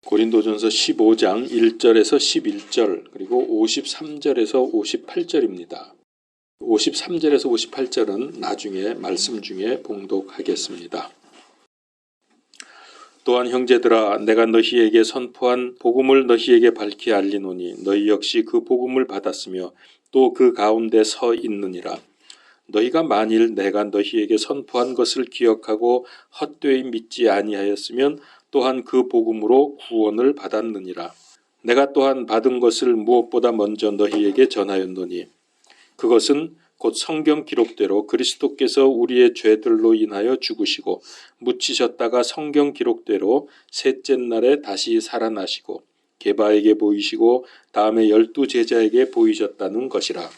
고린도전서 15장 1절에서 11절 그리고 53절에서 58절입니다. 53절에서 58절은 나중에 말씀 중에 봉독하겠습니다. 또한 형제들아, 내가 너희에게 선포한 복음을 너희에게 밝히 알리노니 너희 역시 그 복음을 받았으며 또 그 가운데 서 있느니라. 너희가 만일 내가 너희에게 선포한 것을 기억하고 헛되이 믿지 아니하였으면 또한 그 복음으로 구원을 받았느니라. 내가 또한 받은 것을 무엇보다 먼저 너희에게 전하였노니 그것은 곧 성경 기록대로 그리스도께서 우리의 죄들로 인하여 죽으시고 묻히셨다가 성경 기록대로 셋째 날에 다시 살아나시고 게바에게 보이시고 다음에 12 제자에게 보이셨다는 것이라.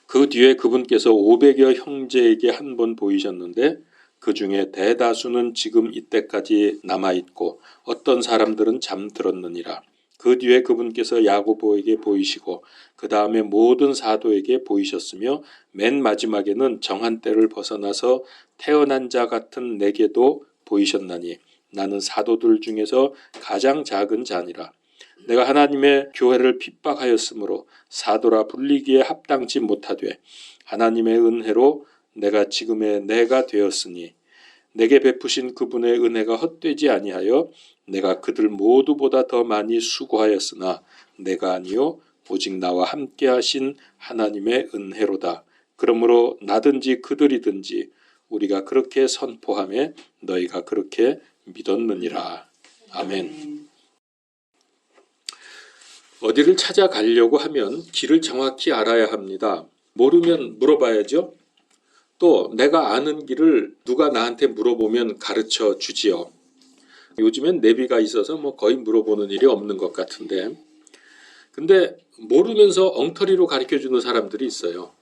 그 뒤에 그분께서 500여 형제에게 한 번 보이셨는데 그 중에 대다수는 지금 이때까지 남아있고 어떤 사람들은 잠들었느니라. 그 뒤에 그분께서 야고보에게 보이시고 그 다음에 모든 사도에게 보이셨으며 맨 마지막에는 정한 때를 벗어나서 태어난 자 같은 내게도 보이셨나니 나는 사도들 중에서 가장 작은 자니라. 내가 하나님의 교회를 핍박하였으므로 사도라 불리기에 합당치 못하되 하나님의 은혜로 내가 지금의 내가 되었으니 내게 베푸신 그분의 은혜가 헛되지 아니하여 내가 그들 모두보다 더 많이 수고하였으나 내가 아니요 오직 나와 함께 하신 하나님의 은혜로다. 그러므로 나든지 그들이든지 우리가 그렇게 선포하며 너희가 그렇게 믿었느니라. 아멘. 어디를 찾아가려고 하면 길을 정확히 알아야 합니다. 모르면 물어봐야죠. 또 내가 아는 길을 누가 나한테 물어보면 가르쳐 주지요. 요즘엔 내비가 있어서 거의 물어보는 일이 없는 것 같은데, 근데 모르면서 엉터리로 가르쳐주는 사람들이 있어요.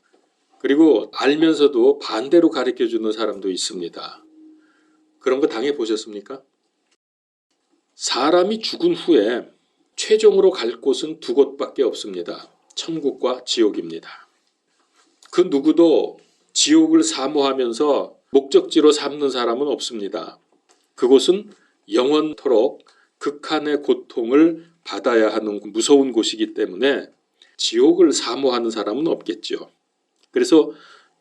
그리고 알면서도 반대로 가르쳐주는 사람도 있습니다. 그런 거 당해보셨습니까? 사람이 죽은 후에 최종으로 갈 곳은 두 곳밖에 없습니다. 천국과 지옥입니다. 그 누구도 지옥을 사모하면서 목적지로 삼는 사람은 없습니다. 그곳은 영원토록 극한의 고통을 받아야 하는 무서운 곳이기 때문에 지옥을 사모하는 사람은 없겠죠. 그래서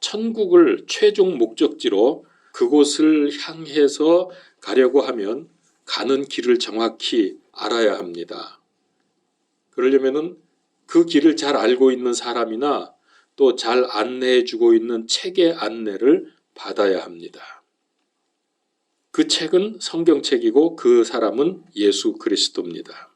천국을 최종 목적지로 그곳을 향해서 가려고 하면 가는 길을 정확히 알아야 합니다. 그러려면은 그 길을 잘 알고 있는 사람이나 또 잘 안내해 주고 있는 책의 안내를 받아야 합니다. 그 책은 성경책이고 그 사람은 예수 그리스도입니다.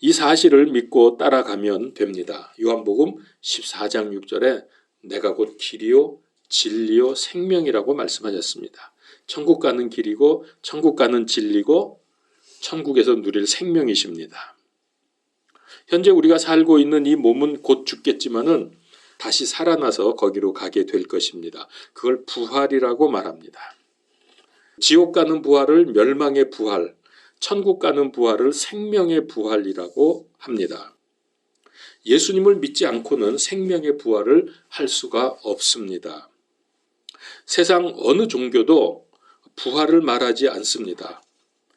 이 사실을 믿고 따라가면 됩니다. 요한복음 14장 6절에 내가 곧 길이요 진리요 생명이라고 말씀하셨습니다. 천국 가는 길이고 천국 가는 진리고 천국에서 누릴 생명이십니다. 현재 우리가 살고 있는 이 몸은 곧 죽겠지만은 다시 살아나서 거기로 가게 될 것입니다. 그걸 부활이라고 말합니다. 지옥 가는 부활을 멸망의 부활, 천국 가는 부활을 생명의 부활이라고 합니다. 예수님을 믿지 않고는 생명의 부활을 할 수가 없습니다. 세상 어느 종교도 부활을 말하지 않습니다.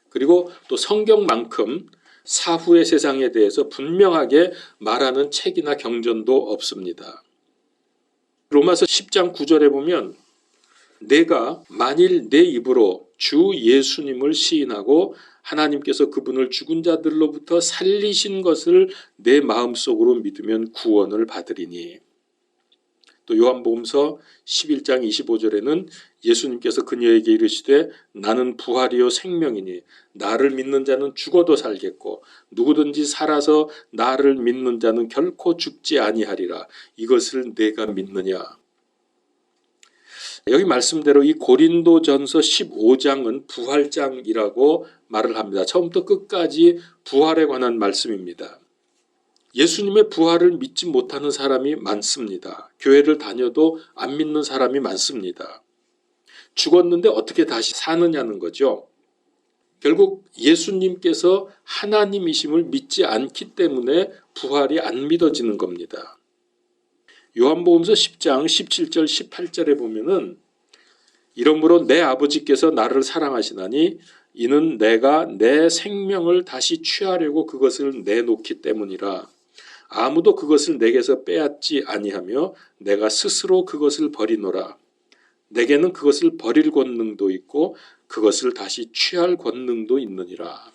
그리고 또 성경만큼 사후의 세상에 대해서 분명하게 말하는 책이나 경전도 없습니다. 로마서 10장 9절에 보면 내가 만일 내 입으로 주 예수님을 시인하고 하나님께서 그분을 죽은 자들로부터 살리신 것을 내 마음속으로 믿으면 구원을 받으리니. 또 요한복음서 11장 25절에는 예수님께서 그녀에게 이르시되 나는 부활이요 생명이니 나를 믿는 자는 죽어도 살겠고 누구든지 살아서 나를 믿는 자는 결코 죽지 아니하리라. 이것을 내가 믿느냐. 여기 말씀대로 이 고린도전서 15장은 부활장이라고 말을 합니다. 처음부터 끝까지 부활에 관한 말씀입니다. 예수님의 부활을 믿지 못하는 사람이 많습니다. 교회를 다녀도 안 믿는 사람이 많습니다. 죽었는데 어떻게 다시 사느냐는 거죠. 결국 예수님께서 하나님이심을 믿지 않기 때문에 부활이 안 믿어지는 겁니다. 요한복음서 10장 17절 18절에 보면은 이러므로 내 아버지께서 나를 사랑하시나니 이는 내가 내 생명을 다시 취하려고 그것을 내놓기 때문이라. 아무도 그것을 내게서 빼앗지 아니하며 내가 스스로 그것을 버리노라. 내게는 그것을 버릴 권능도 있고 그것을 다시 취할 권능도 있느니라.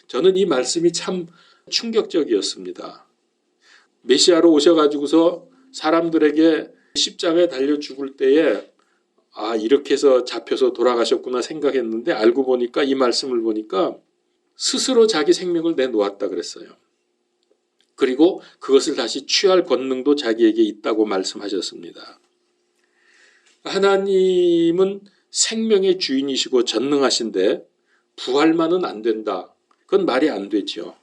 저는 이 말씀이 참 충격적이었습니다. 메시아로 오셔가지고서 사람들에게 십자가에 달려 죽을 때에 이렇게 해서 잡혀서 돌아가셨구나 생각했는데 알고 보니까 이 말씀을 보니까 스스로 자기 생명을 내놓았다 그랬어요. 그리고 그것을 다시 취할 권능도 자기에게 있다고 말씀하셨습니다. 하나님은 생명의 주인이시고 전능하신데 부활만은 안 된다. 그건 말이 안 되죠.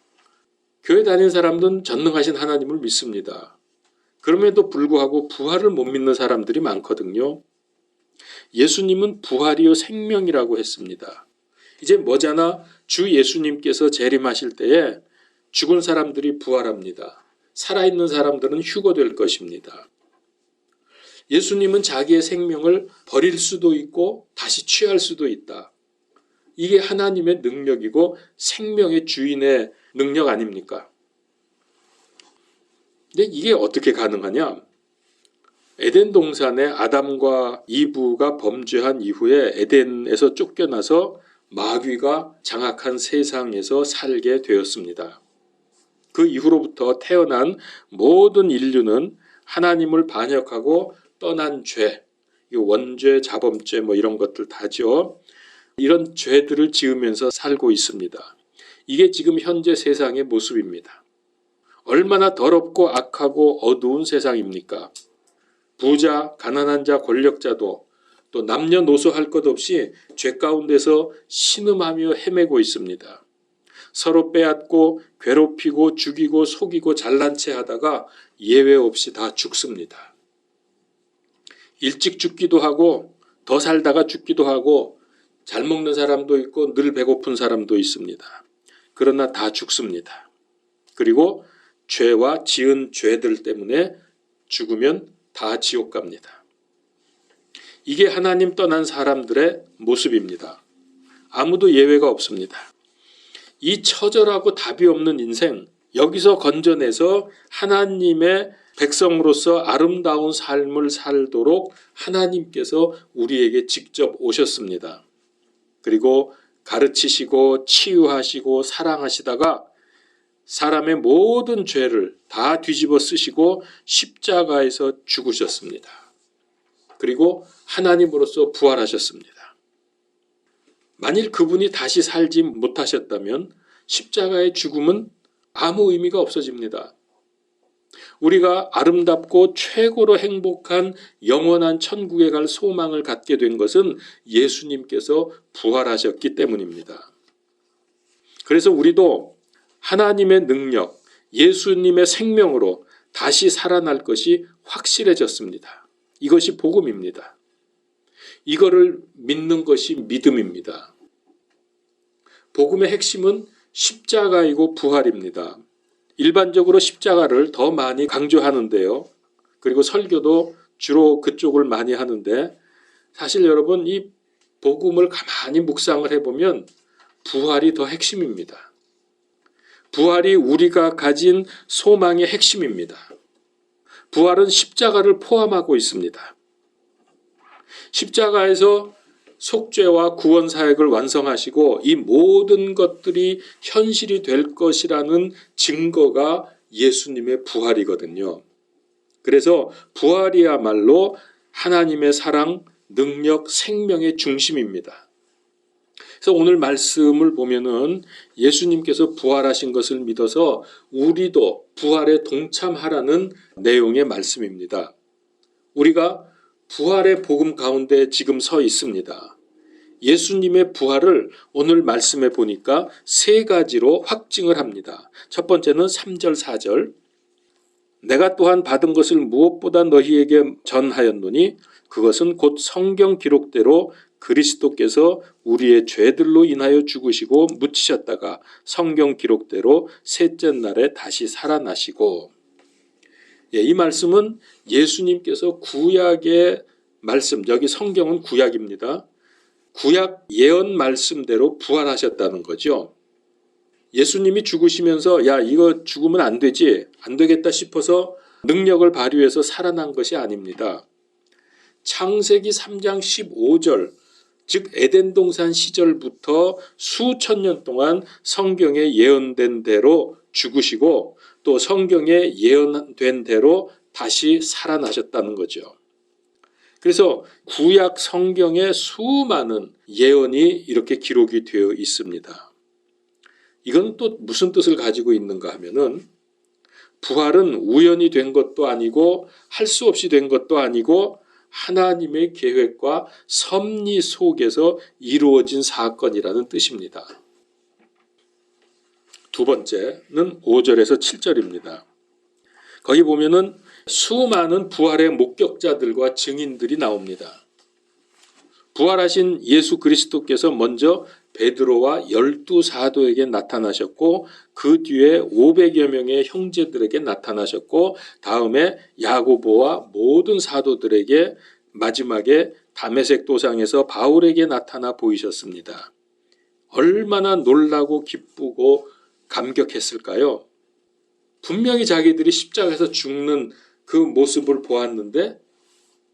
교회 다니는 사람들은 전능하신 하나님을 믿습니다. 그럼에도 불구하고 부활을 못 믿는 사람들이 많거든요. 예수님은 부활이요 생명이라고 했습니다. 이제 머지않아 주 예수님께서 재림하실 때에 죽은 사람들이 부활합니다. 살아있는 사람들은 휴거될 것입니다. 예수님은 자기의 생명을 버릴 수도 있고 다시 취할 수도 있다. 이게 하나님의 능력이고 생명의 주인의 능력 아닙니까? 근데 이게 어떻게 가능하냐? 에덴 동산에 아담과 이브가 범죄한 이후에 에덴에서 쫓겨나서 마귀가 장악한 세상에서 살게 되었습니다. 그 이후로부터 태어난 모든 인류는 하나님을 반역하고 떠난 죄, 원죄, 자범죄 이런 것들 다죠. 이런 죄들을 지으면서 살고 있습니다. 이게 지금 현재 세상의 모습입니다. 얼마나 더럽고 악하고 어두운 세상입니까? 부자, 가난한 자, 권력자도 또 남녀노소 할 것 없이 죄 가운데서 신음하며 헤매고 있습니다. 서로 빼앗고 괴롭히고 죽이고 속이고 잘난 체 하다가 예외 없이 다 죽습니다. 일찍 죽기도 하고 더 살다가 죽기도 하고 잘 먹는 사람도 있고 늘 배고픈 사람도 있습니다. 그러나 다 죽습니다. 그리고 죄와 지은 죄들 때문에 죽으면 다 지옥 갑니다. 이게 하나님 떠난 사람들의 모습입니다. 아무도 예외가 없습니다. 이 처절하고 답이 없는 인생, 여기서 건져내서 하나님의 백성으로서 아름다운 삶을 살도록 하나님께서 우리에게 직접 오셨습니다. 그리고 가르치시고 치유하시고 사랑하시다가 사람의 모든 죄를 다 뒤집어 쓰시고 십자가에서 죽으셨습니다. 그리고 하나님으로서 부활하셨습니다. 만일 그분이 다시 살지 못하셨다면 십자가의 죽음은 아무 의미가 없어집니다. 우리가 아름답고 최고로 행복한 영원한 천국에 갈 소망을 갖게 된 것은 예수님께서 부활하셨기 때문입니다. 그래서 우리도 하나님의 능력, 예수님의 생명으로 다시 살아날 것이 확실해졌습니다. 이것이 복음입니다. 이거를 믿는 것이 믿음입니다. 복음의 핵심은 십자가이고 부활입니다. 일반적으로 십자가를 더 많이 강조하는데요. 그리고 설교도 주로 그쪽을 많이 하는데 사실 여러분 이 복음을 가만히 묵상을 해보면 부활이 더 핵심입니다. 부활이 우리가 가진 소망의 핵심입니다. 부활은 십자가를 포함하고 있습니다. 십자가에서 속죄와 구원 사역을 완성하시고 이 모든 것들이 현실이 될 것이라는 증거가 예수님의 부활이거든요. 그래서 부활이야말로 하나님의 사랑, 능력, 생명의 중심입니다. 그래서 오늘 말씀을 보면은 예수님께서 부활하신 것을 믿어서 우리도 부활에 동참하라는 내용의 말씀입니다. 우리가 부활의 복음 가운데 지금 서 있습니다. 예수님의 부활을 오늘 말씀에 보니까 세 가지로 확증을 합니다. 첫 번째는 3절 4절 내가 또한 받은 것을 무엇보다 너희에게 전하였노니 그것은 곧 성경 기록대로 그리스도께서 우리의 죄들로 인하여 죽으시고 묻히셨다가 성경 기록대로 셋째 날에 다시 살아나시고 이 말씀은 예수님께서 구약의 말씀, 여기 성경은 구약입니다. 구약 예언 말씀대로 부활하셨다는 거죠. 예수님이 죽으시면서 야 이거 죽으면 안 되지, 안 되겠다 싶어서 능력을 발휘해서 살아난 것이 아닙니다. 창세기 3장 15절 즉 에덴 동산 시절부터 수천 년 동안 성경에 예언된 대로 죽으시고 또 성경에 예언된 대로 다시 살아나셨다는 거죠. 그래서 구약 성경에 수많은 예언이 이렇게 기록이 되어 있습니다. 이건 또 무슨 뜻을 가지고 있는가 하면은 부활은 우연히 된 것도 아니고 할 수 없이 된 것도 아니고 하나님의 계획과 섭리 속에서 이루어진 사건이라는 뜻입니다. 두 번째는 5절에서 7절입니다. 거기 보면은 수많은 부활의 목격자들과 증인들이 나옵니다. 부활하신 예수 그리스도께서 먼저 베드로와 12사도에게 나타나셨고 그 뒤에 500여 명의 형제들에게 나타나셨고 다음에 야고보와 모든 사도들에게 마지막에 다메섹 도상에서 바울에게 나타나 보이셨습니다. 얼마나 놀라고 기쁘고 감격했을까요? 분명히 자기들이 십자가에서 죽는 그 모습을 보았는데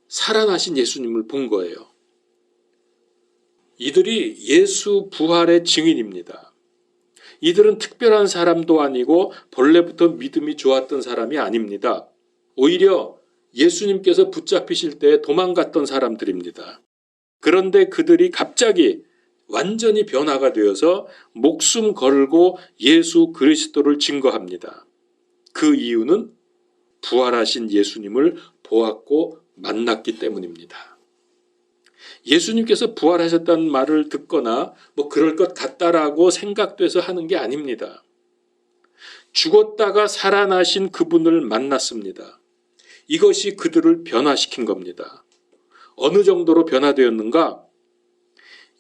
살아나신 예수님을 본 거예요. 이들이 예수 부활의 증인입니다. 이들은 특별한 사람도 아니고 본래부터 믿음이 좋았던 사람이 아닙니다. 오히려 예수님께서 붙잡히실 때 도망갔던 사람들입니다. 그런데 그들이 갑자기 완전히 변화가 되어서 목숨 걸고 예수 그리스도를 증거합니다. 그 이유는 부활하신 예수님을 보았고 만났기 때문입니다. 예수님께서 부활하셨다는 말을 듣거나 뭐 그럴 것 같다라고 생각돼서 하는 게 아닙니다. 죽었다가 살아나신 그분을 만났습니다. 이것이 그들을 변화시킨 겁니다. 어느 정도로 변화되었는가?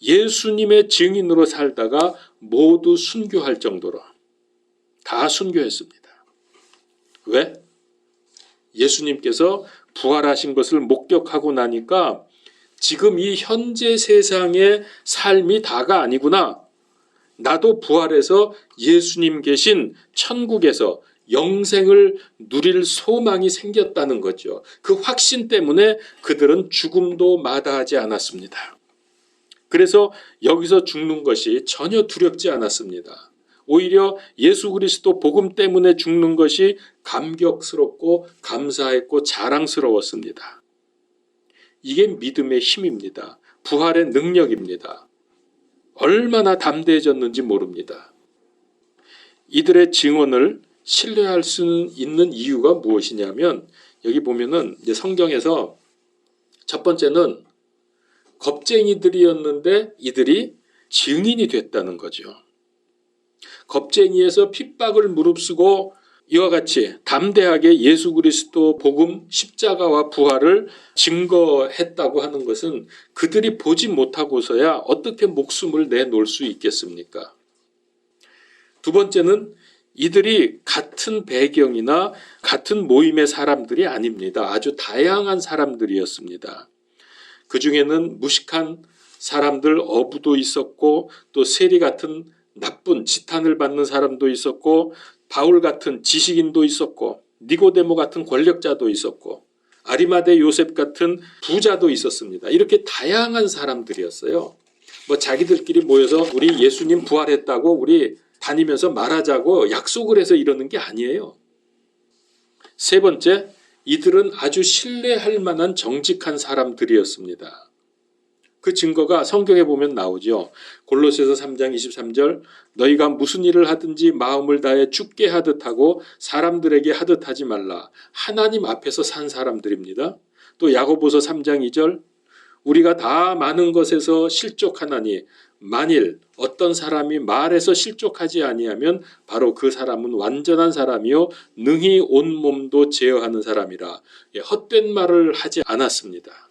예수님의 증인으로 살다가 모두 순교할 정도로 다 순교했습니다. 왜? 예수님께서 부활하신 것을 목격하고 나니까 지금 이 현재 세상의 삶이 다가 아니구나. 나도 부활해서 예수님 계신 천국에서 영생을 누릴 소망이 생겼다는 거죠. 그 확신 때문에 그들은 죽음도 마다하지 않았습니다. 그래서 여기서 죽는 것이 전혀 두렵지 않았습니다. 오히려 예수 그리스도 복음 때문에 죽는 것이 감격스럽고 감사했고 자랑스러웠습니다. 이게 믿음의 힘입니다. 부활의 능력입니다. 얼마나 담대해졌는지 모릅니다. 이들의 증언을 신뢰할 수 있는 이유가 무엇이냐면 여기 보면은 이제 성경에서 첫 번째는 겁쟁이들이었는데 이들이 증인이 됐다는 거죠. 겁쟁이에서 핍박을 무릅쓰고 이와 같이 담대하게 예수 그리스도 복음 십자가와 부활을 증거했다고 하는 것은 그들이 보지 못하고서야 어떻게 목숨을 내놓을 수 있겠습니까? 두 번째는 이들이 같은 배경이나 같은 모임의 사람들이 아닙니다. 아주 다양한 사람들이었습니다. 그 중에는 무식한 사람들 어부도 있었고 또 세리 같은 나쁜 지탄을 받는 사람도 있었고 바울 같은 지식인도 있었고 니고데모 같은 권력자도 있었고 아리마대 요셉 같은 부자도 있었습니다. 이렇게 다양한 사람들이었어요. 뭐 자기들끼리 모여서 우리 예수님 부활했다고 우리 다니면서 말하자고 약속을 해서 이러는 게 아니에요. 세 번째, 이들은 아주 신뢰할 만한 정직한 사람들이었습니다. 그 증거가 성경에 보면 나오죠. 골로새서 3장 23절 너희가 무슨 일을 하든지 마음을 다해 주께 하듯 하고 사람들에게 하듯 하지 말라. 하나님 앞에서 산 사람들입니다. 또 야고보서 3장 2절 우리가 다 많은 것에서 실족하나니 만일 어떤 사람이 말에서 실족하지 아니하면 바로 그 사람은 완전한 사람이요 능히 온 몸도 제어하는 사람이라. 헛된 말을 하지 않았습니다.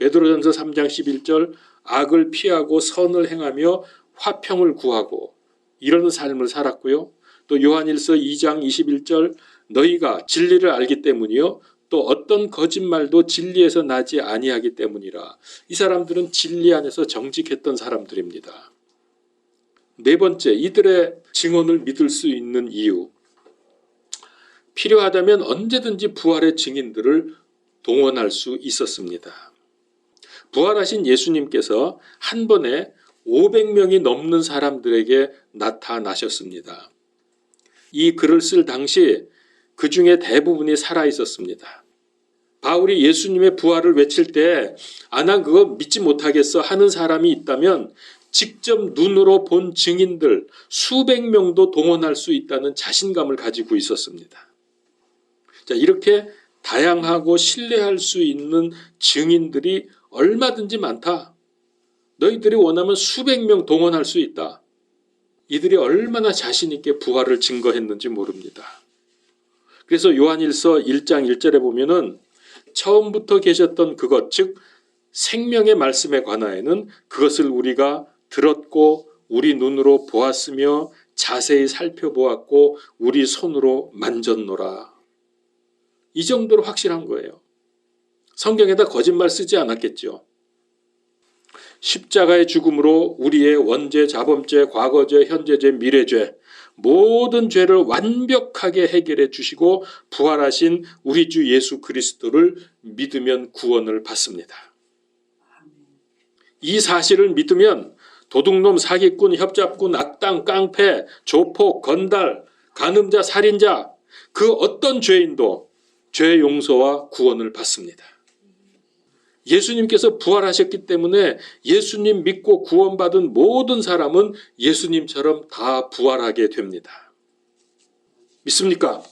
베드로전서 3장 11절 악을 피하고 선을 행하며 화평을 구하고 이런 삶을 살았고요. 또 요한일서 2장 21절 너희가 진리를 알기 때문이요 또 어떤 거짓말도 진리에서 나지 아니하기 때문이라. 이 사람들은 진리 안에서 정직했던 사람들입니다. 네 번째, 이들의 증언을 믿을 수 있는 이유. 필요하다면 언제든지 부활의 증인들을 동원할 수 있었습니다. 부활하신 예수님께서 한 번에 500명이 넘는 사람들에게 나타나셨습니다. 이 글을 쓸 당시 그 중에 대부분이 살아 있었습니다. 바울이 예수님의 부활을 외칠 때 난 그거 믿지 못하겠어 하는 사람이 있다면 직접 눈으로 본 증인들 수백 명도 동원할 수 있다는 자신감을 가지고 있었습니다. 자, 이렇게 다양하고 신뢰할 수 있는 증인들이 얼마든지 많다. 너희들이 원하면 수백 명 동원할 수 있다. 이들이 얼마나 자신 있게 부활을 증거했는지 모릅니다. 그래서 요한일서 1장 1절에 보면은 처음부터 계셨던 그것, 즉 생명의 말씀에 관하여는 그것을 우리가 들었고 우리 눈으로 보았으며 자세히 살펴보았고 우리 손으로 만졌노라. 이 정도로 확실한 거예요. 성경에다 거짓말 쓰지 않았겠죠. 십자가의 죽음으로 우리의 원죄, 자범죄, 과거죄, 현재죄, 미래죄 모든 죄를 완벽하게 해결해 주시고 부활하신 우리 주 예수 그리스도를 믿으면 구원을 받습니다. 이 사실을 믿으면 도둑놈, 사기꾼, 협잡꾼, 악당, 깡패, 조폭, 건달, 간음자, 살인자 그 어떤 죄인도 죄 용서와 구원을 받습니다. 예수님께서 부활하셨기 때문에 예수님 믿고 구원받은 모든 사람은 예수님처럼 다 부활하게 됩니다. 믿습니까?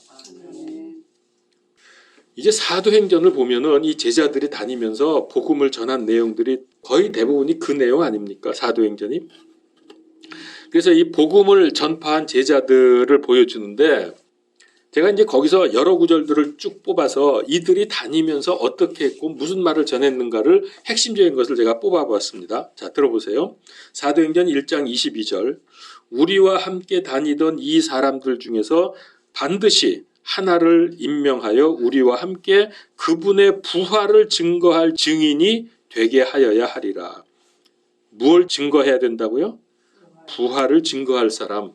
이제 사도행전을 보면은 이 제자들이 다니면서 복음을 전한 내용들이 거의 대부분이 그 내용 아닙니까? 사도행전이. 그래서 이 복음을 전파한 제자들을 보여주는데 제가 이제 거기서 여러 구절들을 쭉 뽑아서 이들이 다니면서 어떻게 했고 무슨 말을 전했는가를 핵심적인 것을 제가 뽑아보았습니다. 자, 들어보세요. 사도행전 1장 22절. 우리와 함께 다니던 이 사람들 중에서 반드시 하나를 임명하여 우리와 함께 그분의 부활을 증거할 증인이 되게 하여야 하리라. 무엇을 증거해야 된다고요? 부활을 증거할 사람.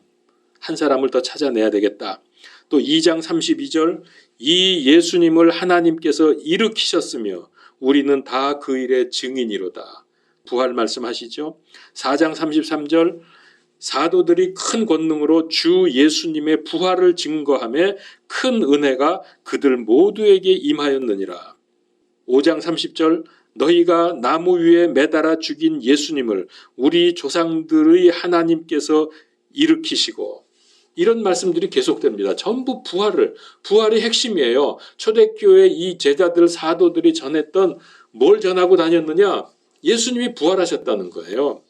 한 사람을 더 찾아내야 되겠다. 또 2장 32절 이 예수님을 하나님께서 일으키셨으며 우리는 다 그 일의 증인이로다. 부활 말씀하시죠. 4장 33절 사도들이 큰 권능으로 주 예수님의 부활을 증거하며 큰 은혜가 그들 모두에게 임하였느니라. 5장 30절 너희가 나무 위에 매달아 죽인 예수님을 우리 조상들의 하나님께서 일으키시고 이런 말씀들이 계속됩니다. 전부 부활이 핵심이에요. 초대교회 이 제자들 사도들이 전했던 뭘 전하고 다녔느냐? 예수님이 부활하셨다는 거예요.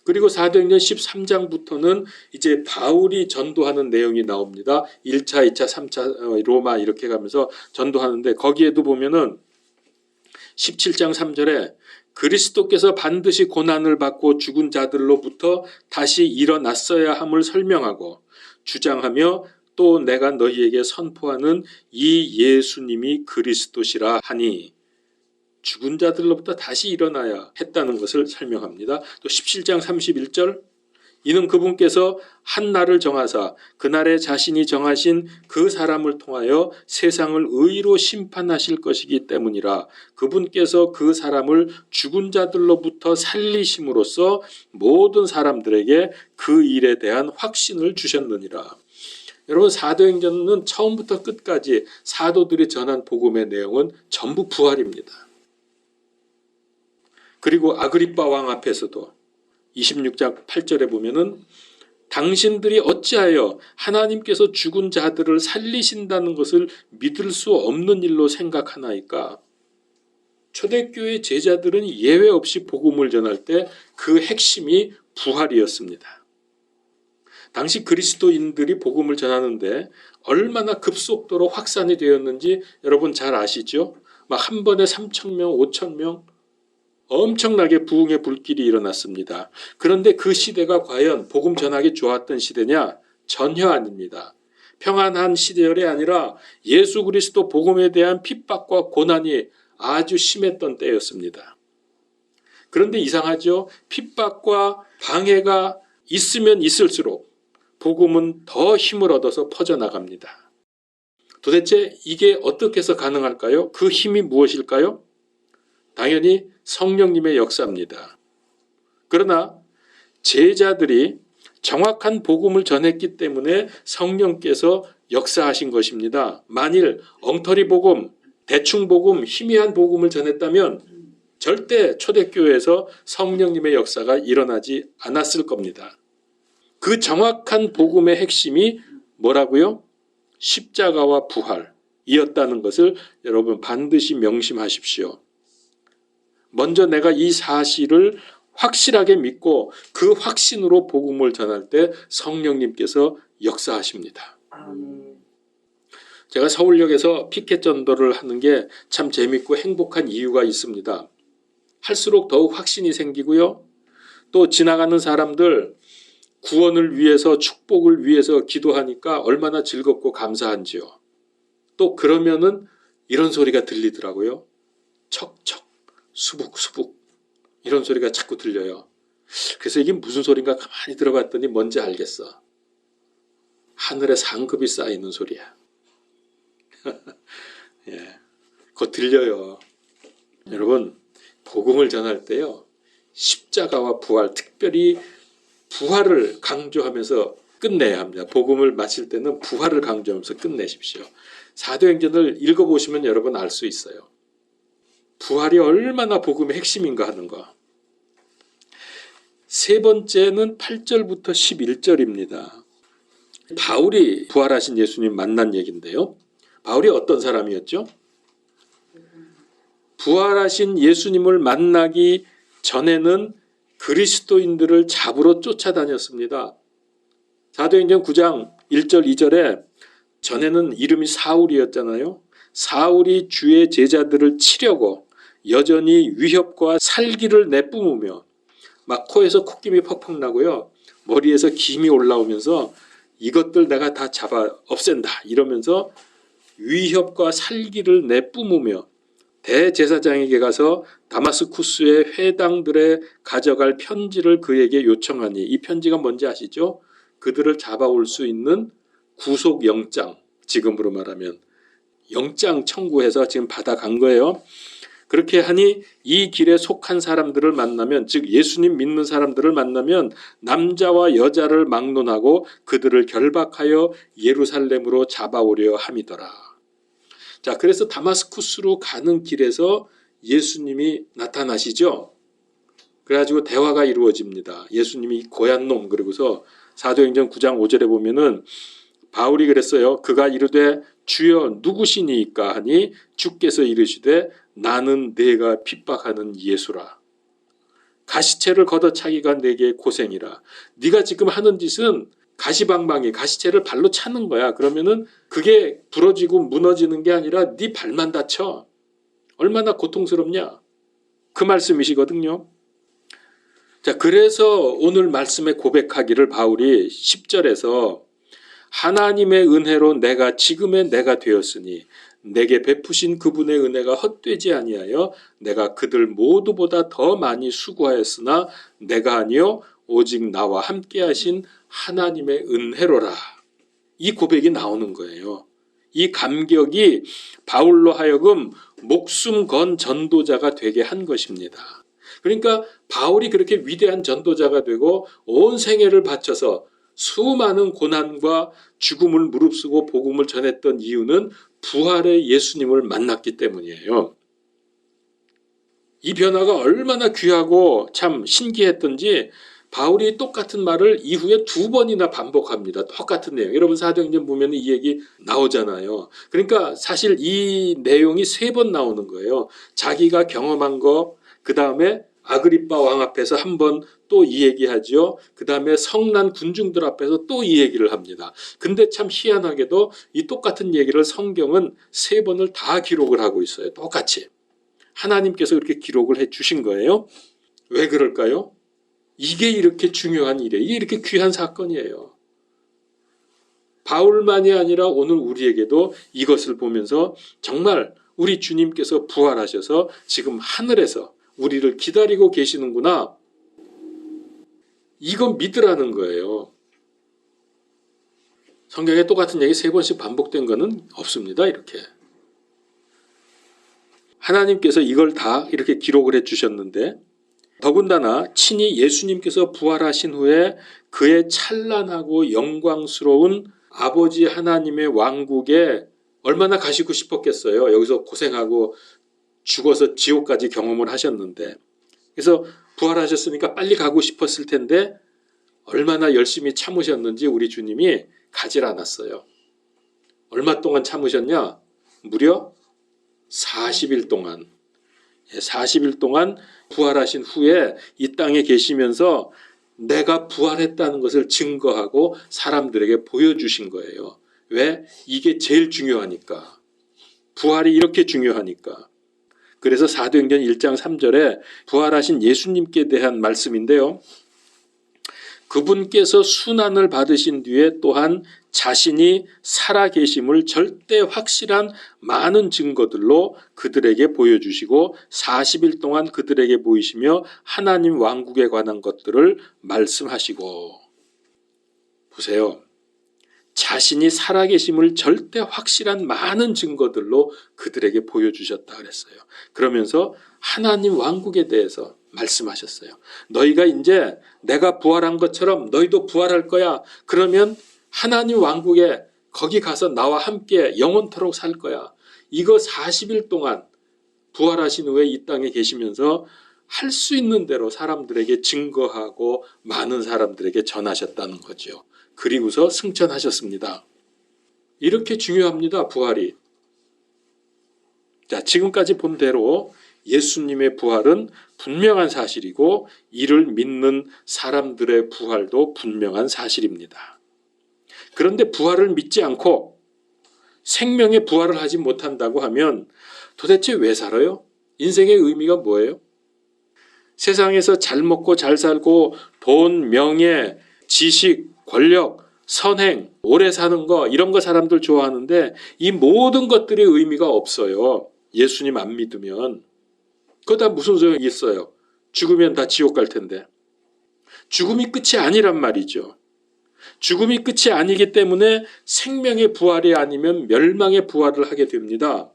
그리고 사도행전 13장부터는 이제 바울이 전도하는 내용이 나옵니다. 1차, 2차, 3차 로마 이렇게 가면서 전도하는데 거기에도 보면은 17장 3절에 그리스도께서 반드시 고난을 받고 죽은 자들로부터 다시 일어났어야 함을 설명하고 주장하며 또 내가 너희에게 선포하는 이 예수님이 그리스도시라 하니 죽은 자들로부터 다시 일어나야 했다는 것을 설명합니다. 또 17장 31절 이는 그분께서 한 날을 정하사 그날에 자신이 정하신 그 사람을 통하여 세상을 의로 심판하실 것이기 때문이라. 그분께서 그 사람을 죽은 자들로부터 살리심으로써 모든 사람들에게 그 일에 대한 확신을 주셨느니라. 여러분 사도행전은 처음부터 끝까지 사도들이 전한 복음의 내용은 전부 부활입니다. 그리고 아그리빠 왕 앞에서도 26장 8절에 보면은 당신들이 어찌하여 하나님께서 죽은 자들을 살리신다는 것을 믿을 수 없는 일로 생각하나이까? 초대교회 제자들은 예외 없이 복음을 전할 때 그 핵심이 부활이었습니다. 당시 그리스도인들이 복음을 전하는데 얼마나 급속도로 확산이 되었는지 여러분 잘 아시죠? 막 한 번에 3,000명, 5,000명 엄청나게 부흥의 불길이 일어났습니다. 그런데 그 시대가 과연 복음 전하기 좋았던 시대냐? 전혀 아닙니다. 평안한 시절이 아니라 예수 그리스도 복음에 대한 핍박과 고난이 아주 심했던 때였습니다. 그런데 이상하죠? 핍박과 방해가 있으면 있을수록 복음은 더 힘을 얻어서 퍼져나갑니다. 도대체 이게 어떻게 해서 가능할까요? 그 힘이 무엇일까요? 당연히 성령님의 역사입니다. 그러나 제자들이 정확한 복음을 전했기 때문에 성령께서 역사하신 것입니다. 만일 엉터리 복음, 대충 복음, 희미한 복음을 전했다면 절대 초대교회에서 성령님의 역사가 일어나지 않았을 겁니다. 그 정확한 복음의 핵심이 뭐라고요? 십자가와 부활이었다는 것을 여러분 반드시 명심하십시오. 먼저 내가 이 사실을 확실하게 믿고 그 확신으로 복음을 전할 때 성령님께서 역사하십니다. 제가 서울역에서 피켓 전도를 하는 게 참 재밌고 행복한 이유가 있습니다. 할수록 더욱 확신이 생기고요. 또 지나가는 사람들 구원을 위해서 축복을 위해서 기도하니까 얼마나 즐겁고 감사한지요. 또 그러면은 이런 소리가 들리더라고요. 척척 수북수북 이런 소리가 자꾸 들려요. 그래서 이게 무슨 소린가 가만히 들어봤더니 뭔지 알겠어. 하늘에 상급이 쌓이는 소리야. 예, 그거 들려요. 여러분 복음을 전할 때요. 십자가와 부활, 특별히 부활을 강조하면서 끝내야 합니다. 복음을 마칠 때는 부활을 강조하면서 끝내십시오. 사도행전을 읽어보시면 여러분 알 수 있어요. 부활이 얼마나 복음의 핵심인가 하는 거. 세 번째는 8절부터 11절입니다. 바울이 부활하신 예수님 만난 얘기인데요. 바울이 어떤 사람이었죠? 부활하신 예수님을 만나기 전에는 그리스도인들을 잡으러 쫓아다녔습니다. 사도행전 9장 1절 2절에 전에는 이름이 사울이었잖아요. 사울이 주의 제자들을 치려고 여전히 위협과 살기를 내뿜으며 막 코에서 콧김이 퍽퍽 나고요. 머리에서 김이 올라오면서 이것들 내가 다 잡아 없앤다 이러면서 위협과 살기를 내뿜으며 대제사장에게 가서 다마스쿠스의 회당들에 가져갈 편지를 그에게 요청하니 이 편지가 뭔지 아시죠? 그들을 잡아올 수 있는 구속영장, 지금으로 말하면 영장 청구해서 지금 받아간 거예요. 그렇게 하니 이 길에 속한 사람들을 만나면, 즉 예수님 믿는 사람들을 만나면 남자와 여자를 막론하고 그들을 결박하여 예루살렘으로 잡아오려 함이더라. 자, 그래서 다마스쿠스로 가는 길에서 예수님이 나타나시죠. 그래가지고 대화가 이루어집니다. 예수님이 고얀 놈, 그러고서 사도행전 9장 5절에 보면은 바울이 그랬어요. 그가 이르되 주여 누구시니까 하니 주께서 이르시되 나는 내가 핍박하는 예수라. 가시채를 걷어차기가 내게 고생이라. 네가 지금 하는 짓은 가시방망이, 가시채를 발로 차는 거야. 그러면은 그게 부러지고 무너지는 게 아니라 네 발만 다쳐. 얼마나 고통스럽냐. 그 말씀이시거든요. 자, 그래서 오늘 말씀에 고백하기를 바울이 10절에서 하나님의 은혜로 내가 지금의 내가 되었으니 내게 베푸신 그분의 은혜가 헛되지 아니하여 내가 그들 모두보다 더 많이 수고하였으나 내가 아니요 오직 나와 함께 하신 하나님의 은혜로라. 이 고백이 나오는 거예요. 이 감격이 바울로 하여금 목숨 건 전도자가 되게 한 것입니다. 그러니까 바울이 그렇게 위대한 전도자가 되고 온 생애를 바쳐서 수많은 고난과 죽음을 무릅쓰고 복음을 전했던 이유는 부활의 예수님을 만났기 때문이에요. 이 변화가 얼마나 귀하고 참 신기했던지 바울이 똑같은 말을 이후에 2번이나 반복합니다. 똑같은 내용. 여러분 사도행전 보면 이 얘기 나오잖아요. 그러니까 사실 이 내용이 3번 나오는 거예요. 자기가 경험한 거, 그 다음에 아그리빠 왕 앞에서 한 번 또 이 얘기하죠. 그 다음에 성난 군중들 앞에서 또 이 얘기를 합니다. 근데 참 희한하게도 이 똑같은 얘기를 성경은 3번을 다 기록을 하고 있어요. 똑같이. 하나님께서 그렇게 기록을 해 주신 거예요. 왜 그럴까요? 이게 이렇게 중요한 일이에요. 이게 이렇게 귀한 사건이에요. 바울만이 아니라 오늘 우리에게도 이것을 보면서 정말 우리 주님께서 부활하셔서 지금 하늘에서 우리를 기다리고 계시는구나. 이거 믿으라는 거예요. 성경에 똑같은 얘기 3번씩 반복된 거는 없습니다. 이렇게. 하나님께서 이걸 다 이렇게 기록을 해주셨는데 더군다나 친히 예수님께서 부활하신 후에 그의 찬란하고 영광스러운 아버지 하나님의 왕국에 얼마나 가시고 싶었겠어요. 여기서 고생하고 죽어서 지옥까지 경험을 하셨는데. 그래서 부활하셨으니까 빨리 가고 싶었을 텐데 얼마나 열심히 참으셨는지 우리 주님이 가질 않았어요. 얼마 동안 참으셨냐? 무려 40일 동안. 40일 동안 부활하신 후에 이 땅에 계시면서 내가 부활했다는 것을 증거하고 사람들에게 보여주신 거예요. 왜? 이게 제일 중요하니까. 부활이 이렇게 중요하니까. 그래서 사도행전 1장 3절에 부활하신 예수님께 대한 말씀인데요. 그분께서 순환을 받으신 뒤에 또한 자신이 살아계심을 절대 확실한 많은 증거들로 그들에게 보여주시고 40일 동안 그들에게 보이시며 하나님 왕국에 관한 것들을 말씀하시고. 보세요. 자신이 살아계심을 절대 확실한 많은 증거들로 그들에게 보여주셨다 그랬어요. 그러면서 하나님 왕국에 대해서 말씀하셨어요. 너희가 이제 내가 부활한 것처럼 너희도 부활할 거야. 그러면 하나님 왕국에 거기 가서 나와 함께 영원토록 살 거야. 이거 40일 동안 부활하신 후에 이 땅에 계시면서 할 수 있는 대로 사람들에게 증거하고 많은 사람들에게 전하셨다는 거죠. 그리고서 승천하셨습니다. 이렇게 중요합니다. 부활이. 자, 지금까지 본 대로 예수님의 부활은 분명한 사실이고 이를 믿는 사람들의 부활도 분명한 사실입니다. 그런데 부활을 믿지 않고 생명의 부활을 하지 못한다고 하면 도대체 왜 살아요? 인생의 의미가 뭐예요? 세상에서 잘 먹고 잘 살고 돈, 명예, 지식, 권력, 선행, 오래 사는 거 이런 거 사람들 좋아하는데 이 모든 것들의 의미가 없어요. 예수님 안 믿으면. 그거 다 무슨 소용이 있어요? 죽으면 다 지옥 갈 텐데. 죽음이 끝이 아니란 말이죠. 죽음이 끝이 아니기 때문에 생명의 부활이 아니면 멸망의 부활을 하게 됩니다.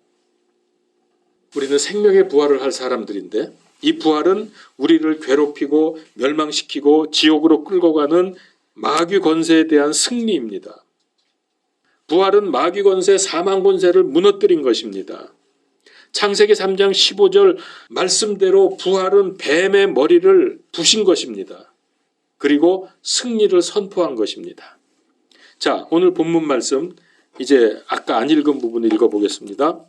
우리는 생명의 부활을 할 사람들인데 이 부활은 우리를 괴롭히고 멸망시키고 지옥으로 끌고 가는 마귀 권세에 대한 승리입니다. 부활은 마귀 권세, 사망 권세를 무너뜨린 것입니다. 창세기 3장 15절 말씀대로 부활은 뱀의 머리를 부신 것입니다. 그리고 승리를 선포한 것입니다. 자, 오늘 본문 말씀 이제 아까 안 읽은 부분을 읽어보겠습니다.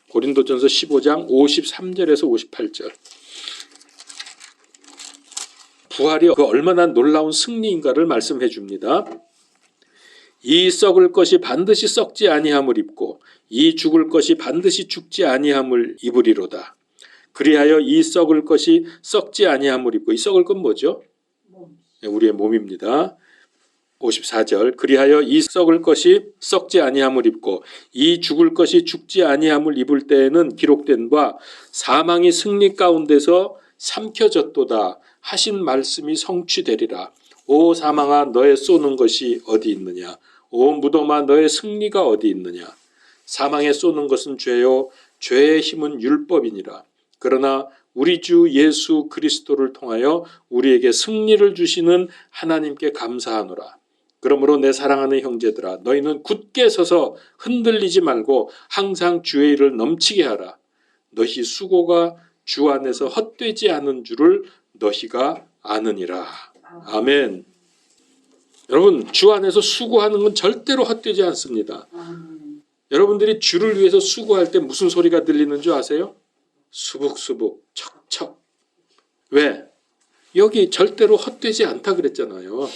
고린도전서 15장 53절에서 58절. 부활이 그 얼마나 놀라운 승리인가를 말씀해 줍니다. 이 썩을 것이 반드시 썩지 아니함을 입고 이 죽을 것이 반드시 죽지 아니함을 입으리로다. 그리하여 이 썩을 것이 썩지 아니함을 입고, 이 썩을 건 뭐죠? 우리의 몸입니다. 54절. 그리하여 이 썩을 것이 썩지 아니함을 입고 이 죽을 것이 죽지 아니함을 입을 때에는 기록된 바 사망이 승리 가운데서 삼켜졌도다 하신 말씀이 성취되리라. 오 사망아 너의 쏘는 것이 어디 있느냐? 오 무덤아 너의 승리가 어디 있느냐? 사망에 쏘는 것은 죄요 죄의 힘은 율법이니라. 그러나 우리 주 예수 그리스도를 통하여 우리에게 승리를 주시는 하나님께 감사하노라. 그러므로 내 사랑하는 형제들아 너희는 굳게 서서 흔들리지 말고 항상 주의 일을 넘치게 하라. 너희 수고가 주 안에서 헛되지 않은 줄을 너희가 아느니라. 아멘. 여러분 주 안에서 수고하는 건 절대로 헛되지 않습니다. 여러분들이 주를 위해서 수고할 때 무슨 소리가 들리는 줄 아세요? 수북수북 척척. 왜? 여기 절대로 헛되지 않다 그랬잖아요.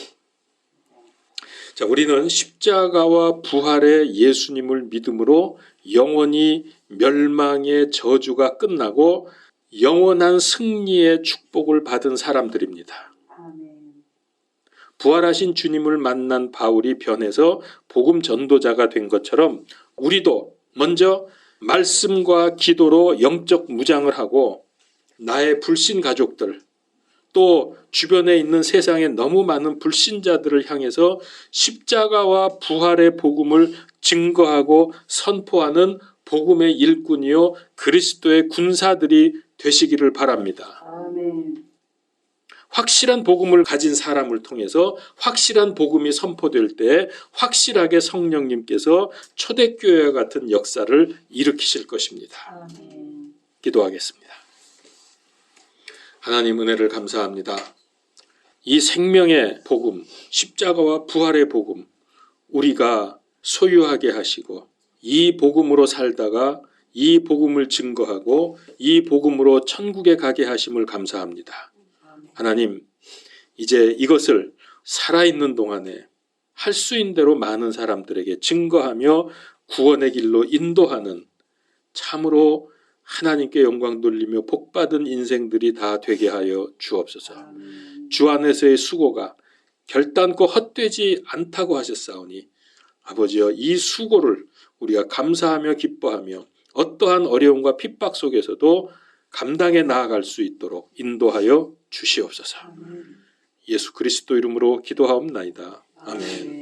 자, 우리는 십자가와 부활의 예수님을 믿음으로 영원히 멸망의 저주가 끝나고 영원한 승리의 축복을 받은 사람들입니다. 부활하신 주님을 만난 바울이 변해서 복음 전도자가 된 것처럼 우리도 먼저 말씀과 기도로 영적 무장을 하고 나의 불신 가족들 또 주변에 있는 세상에 너무 많은 불신자들을 향해서 십자가와 부활의 복음을 증거하고 선포하는 복음의 일꾼이요 그리스도의 군사들이 되시기를 바랍니다. 아멘. 확실한 복음을 가진 사람을 통해서 확실한 복음이 선포될 때 확실하게 성령님께서 초대교회와 같은 역사를 일으키실 것입니다. 아멘. 기도하겠습니다. 하나님 은혜를 감사합니다. 이 생명의 복음, 십자가와 부활의 복음 우리가 소유하게 하시고 이 복음으로 살다가 이 복음을 증거하고 이 복음으로 천국에 가게 하심을 감사합니다. 하나님, 이제 이것을 살아있는 동안에 할 수 있는 대로 많은 사람들에게 증거하며 구원의 길로 인도하는 참으로 하나님께 영광 돌리며 복받은 인생들이 다 되게 하여 주옵소서. 주 안에서의 수고가 결단코 헛되지 않다고 하셨사오니 아버지여 이 수고를 우리가 감사하며 기뻐하며 어떠한 어려움과 핍박 속에서도 감당해 나아갈 수 있도록 인도하여 주시옵소서. 예수 그리스도 이름으로 기도하옵나이다. 아멘.